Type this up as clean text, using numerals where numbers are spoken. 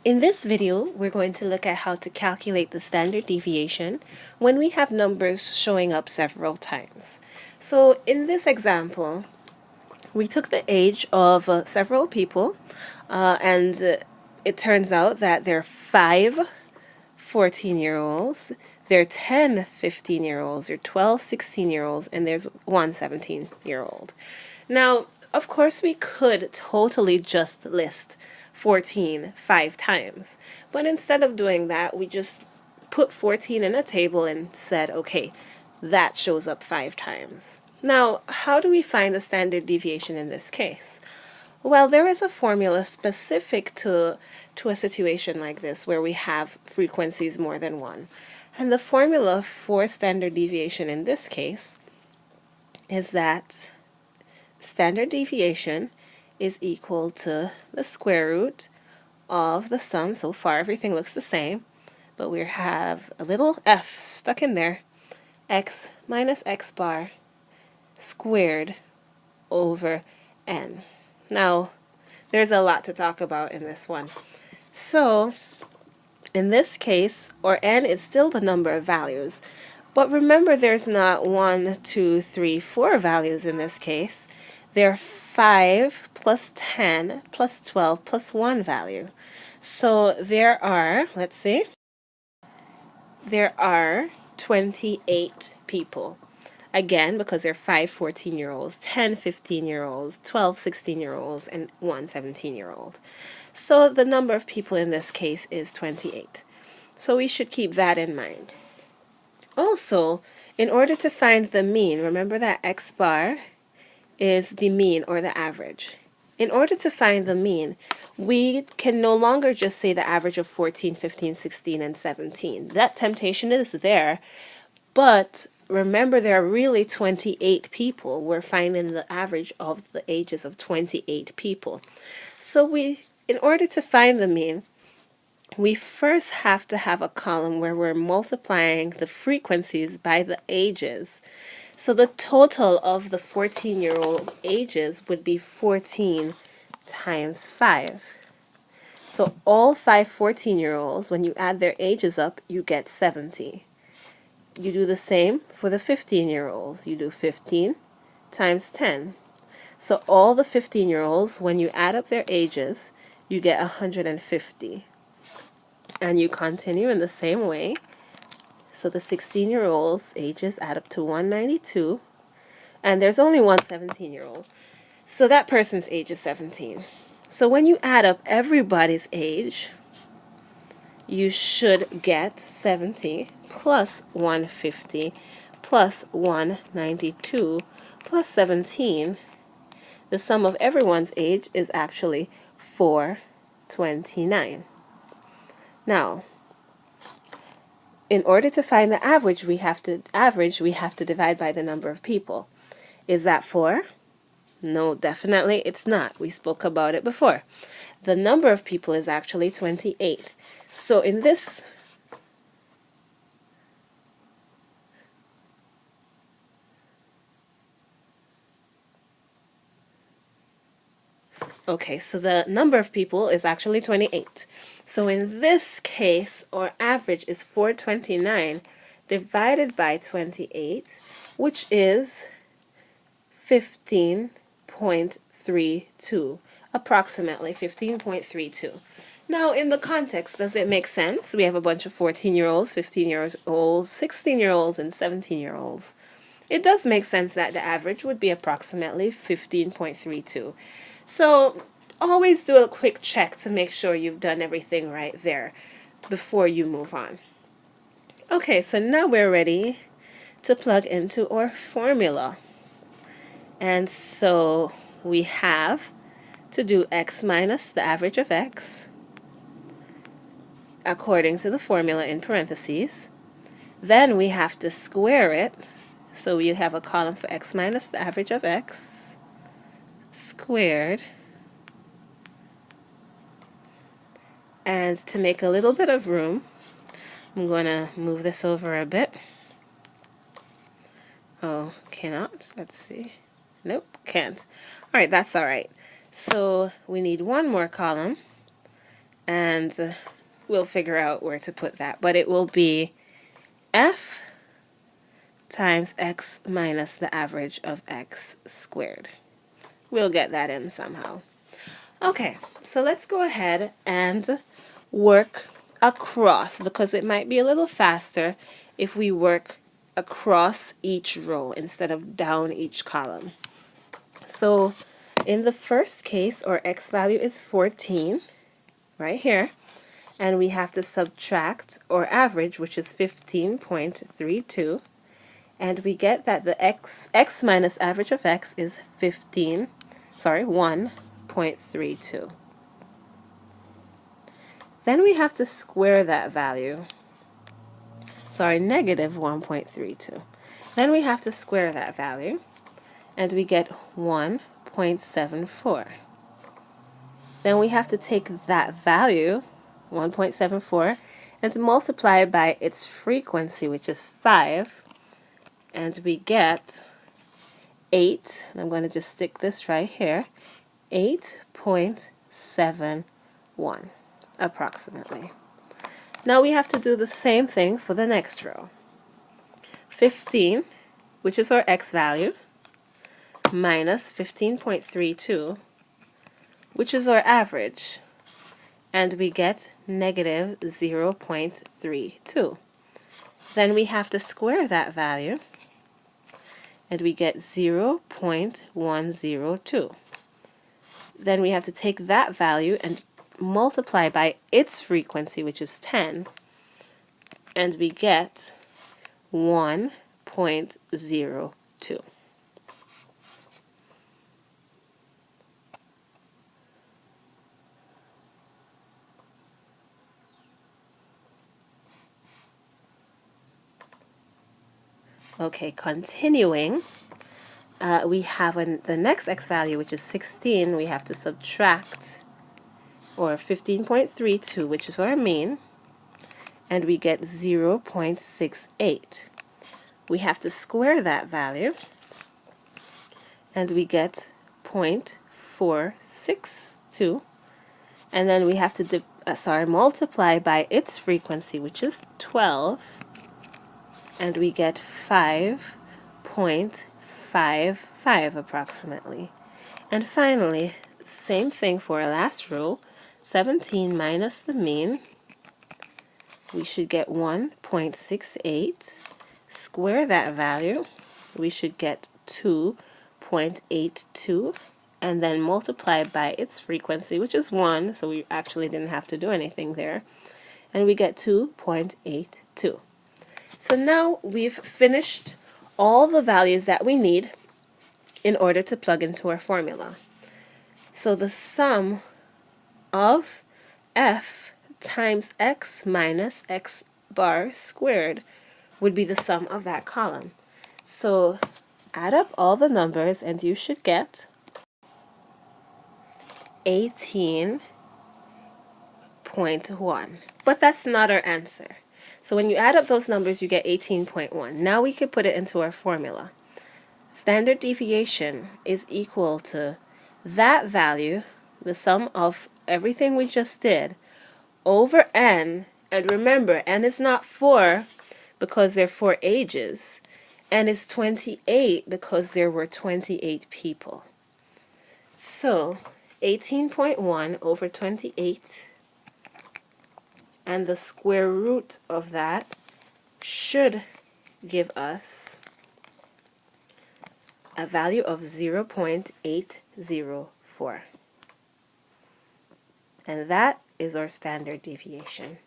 In this video, we're going to look at how to calculate the standard deviation when we have numbers showing up several times. So in this example, we took the age of several people, and it turns out that there are 5 14-year-olds, there are 10 15-year-olds, there are 12 16-year-olds, and there's one 17-year-old. Now, of course, we could totally just list 14 5 times, but instead of doing that, we just put 14 in a table and said, okay, that shows up 5 times. Now, how do we find the standard deviation in this case? Well, there is a formula specific to a situation like this where we have frequencies more than one. And the formula for standard deviation in this case is that standard deviation is equal to the square root of the sum. So far, everything looks the same, but we have a little f stuck in there, x minus x bar squared over n. Now, there's a lot to talk about in this one. So, in this case, or n is still the number of values, but remember there's not 1, 2, 3, 4 values in this case. There are 5 plus 10 plus 12 plus 1 value. So there are, let's see, there are 28 people. Again, because there are 5 14-year-olds, 10 15-year-olds, 12 16-year-olds, and one 17-year-old. So the number of people in this case is 28. So we should keep that in mind. Also, in order to find the mean, remember that x bar is the mean or the average. In order to find the mean, we can no longer just say the average of 14, 15, 16, and 17. That temptation is there, but remember there are really 28 people. We're finding the average of the ages of 28 people. So in order to find the mean, we first have to have a column where we're multiplying the frequencies by the ages. So the total of the 14-year-old ages would be 14 times 5. So all 5 14-year-olds, when you add their ages up, you get 70. You do the same for the 15-year-olds. You do 15 times 10. So all the 15-year-olds, when you add up their ages, you get 150. And you continue in the same way. So the 16-year-olds' ages add up to 192. And there's only one 17-year-old. So that person's age is 17. So when you add up everybody's age, you should get 70 plus 150 plus 192 plus 17. The sum of everyone's age is actually 429. Now, in order to find the average, we have to divide by the number of people. Is that 4? No, definitely it's not. We spoke about it before. The number of people is actually 28. So in this, okay, so the number of people is actually 28. So in this case, our average is 429 divided by 28, which is 15.32, approximately 15.32. Now, in the context, does it make sense? We have a bunch of 14-year-olds, 15-year-olds, 16-year-olds, and 17-year-olds. It does make sense that the average would be approximately 15.32. So always do a quick check to make sure you've done everything right there before you move on. Okay, so now we're ready to plug into our formula. And so we have to do x minus the average of x according to the formula in parentheses. Then we have to square it. So we have a column for x minus the average of x squared. And to make a little bit of room, I'm going to move this over a bit. Oh, cannot. Let's see. Nope, can't. All right, that's all right. So we need one more column. and we'll figure out where to put that. But it will be f times x minus the average of x squared. We'll get that in somehow. Okay, so let's go ahead and work across, because it might be a little faster if we work across each row instead of down each column. So in the first case, our x value is 14, right here, and we have to subtract our average, which is 15.32, and we get that the x minus average of x is 1.32. Then we have to square that value. Negative 1.32. Then we have to square that value, and we get 1.74. Then we have to take that value, 1.74, and multiply it by its frequency, which is 5, and we get 8. I'm going to just stick this right here, 8.71 approximately. Now we have to do the same thing for the next row. 15, which is our x value, minus 15.32, which is our average, and we get negative 0.32. Then we have to square that value, and we get 0.102. Then we have to take that value and multiply by its frequency, which is 10, and we get 1.02. Okay, continuing, we have the next x value, which is 16. We have to subtract, or 15.32, which is our mean, and we get 0.68. We have to square that value, and we get 0.462, and then we have to multiply by its frequency, which is 12, and we get 5.55 approximately. And finally, same thing for our last row, 17 minus the mean, we should get 1.68. Square that value, we should get 2.82, and then multiply by its frequency, which is 1, so we actually didn't have to do anything there, and we get 2.82. So now we've finished all the values that we need in order to plug into our formula. So the sum of f times x minus x bar squared would be the sum of that column. So add up all the numbers and you should get 18.1. But that's not our answer. So when you add up those numbers, you get 18.1. Now we could put it into our formula. Standard deviation is equal to that value, the sum of everything we just did, over n. And remember, n is not 4 because there are 4 ages. N is 28 because there were 28 people. So 18.1 over 28, and the square root of that should give us a value of 0.804. And that is our standard deviation.